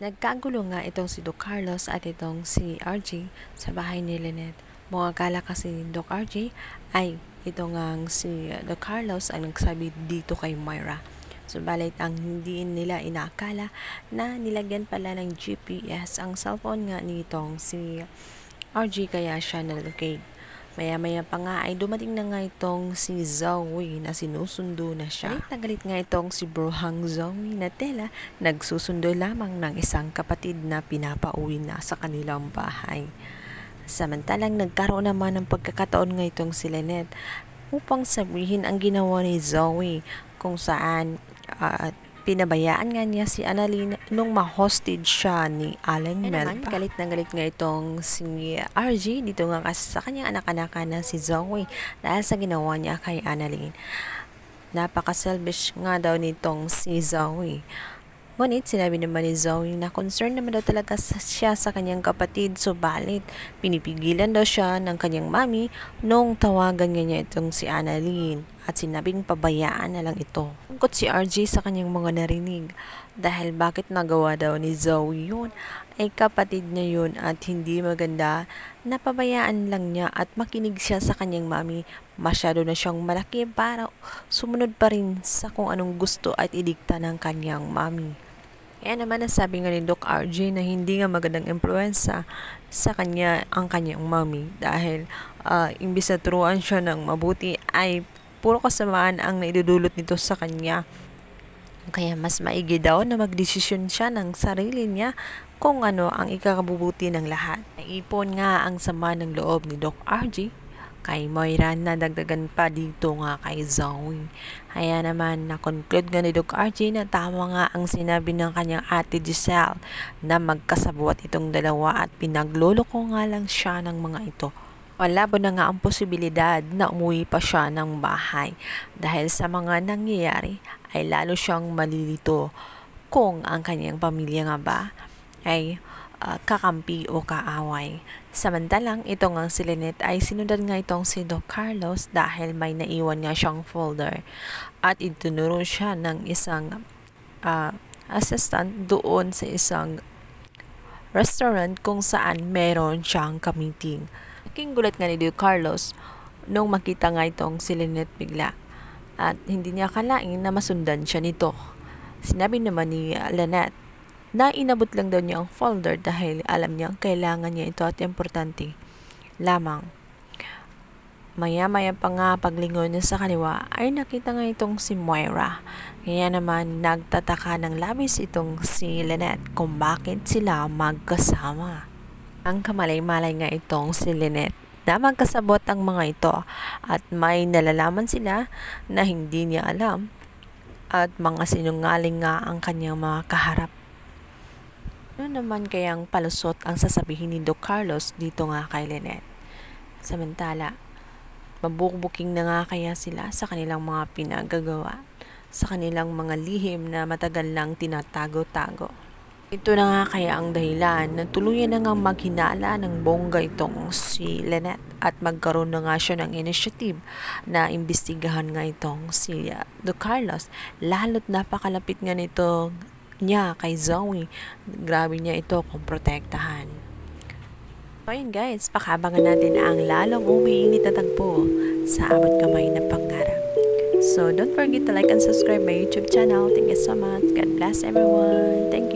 Nagkagulo nga itong si Doc Carlos at itong si RJ sa bahay ni Lynette. Mga akala kasi ni Doc RJ ay ito nga si Doc Carlos ang nagsabi dito kay Moira. Subalit ang hindi nila inaakala na nilagyan pala ng GPS ang cellphone nga nitong si RJ kaya siya na-locate. Maya-maya pa nga ay dumating na nga itong si Zoe na sinusundo na siya. Galit nga itong si Brohang Zoe na tela nagsusundo lamang ng isang kapatid na pinapauwi na sa kanilang bahay. Samantalang nagkaroon naman ng pagkakataon nga itong si Lynette upang sabihin ang ginawa ni Zoe kung saan pinabayaan nga niya si Annalyn nung ma-hostage siya ni Alan Melba. Galit na galit nga itong si RG dito nga kasi sa kanyang anak-anakan na si Zoe dahil sa ginawa niya kay Annalyn. Napaka-selfish nga daw nitong si Zoe. Ngunit sinabi naman ni Zoe na concerned naman daw talaga siya sa kanyang kapatid, subalit pinipigilan daw siya ng kanyang mami nung tawagan niya itong si Annalyn at sinabing pabayaan na lang ito. Tungkot si RJ sa kanyang mga narinig dahil bakit nagawa daw ni Zoe yun ay kapatid niya yun at hindi maganda na pabayaan lang niya at makinig siya sa kanyang mami. Masyado na siyang malaki para sumunod pa rin sa kung anong gusto at idikta ng kanyang mami. Kaya naman nasabi nga ni Doc RJ na hindi nga magandang impluensya sa kanya ang kanyang mami dahil imbis na turuan siya ng mabuti ay puro kasamaan ang naidudulot nito sa kanya. Kaya mas maigi daw na magdesisyon siya ng sarili niya kung ano ang ikakabubuti ng lahat. Naipon nga ang sama ng loob ni Doc RJ kay Moira na dagdagan pa dito nga kay Zoe. Kaya naman na-conclude nga ni Doc RJ na tama nga ang sinabi ng kanyang ate Giselle na magkasabwat itong dalawa at pinagluloko nga lang siya ng mga ito. Malabo na nga ang posibilidad na umuwi pa siya ng bahay dahil sa mga nangyayari ay lalo siyang malilito kung ang kanyang pamilya nga ba ay kakampi o kaaway. Samantalang itong ang si Lynette ay sinundan nga itong si Doc Carlos dahil may naiwan nga siyang folder at itinuro siya ng isang assistant doon sa isang restaurant kung saan meron siyang ka-meeting. Naging gulat nga ni Doc Carlos nung makita nga itong si Lynette bigla at hindi niya akalain na masundan siya nito. Sinabi naman ni Lynette na inabot lang daw niya ang folder dahil alam niya kailangan niya ito at importante lamang. Maya-maya pa nga paglingon niya sa kaliwa ay nakita nga itong si Moira. Kaya naman nagtataka ng labis itong si Lynette kung bakit sila magkasama. Ang kamalay-malay nga itong si Lynette na magkasabot ang mga ito at may nalalaman sila na hindi niya alam at mga sinungaling nga ang kanyang mga kaharap. Ano naman kayang palusot ang sasabihin ni Doc Carlos dito nga kay Lynette? Samantala, mabukbuking na nga kaya sila sa kanilang mga pinagagawa, sa kanilang mga lihim na matagal lang tinatago-tago. Ito na nga kaya ang dahilan na tuluyan na nga maghinala ng bongga itong si Lynette at magkaroon na nga siya ng initiative na imbestigahan nga itong si Doc Carlos. Lalo't napakalapit nga nito niya kay Zoe. Grabe niya ito kung protektahan. So ayun guys, pakabangan natin ang lalong umiinit na tagpo sa abot kamay na pangarap. So don't forget to like and subscribe my YouTube channel. Thank you so much. God bless everyone. Thank you.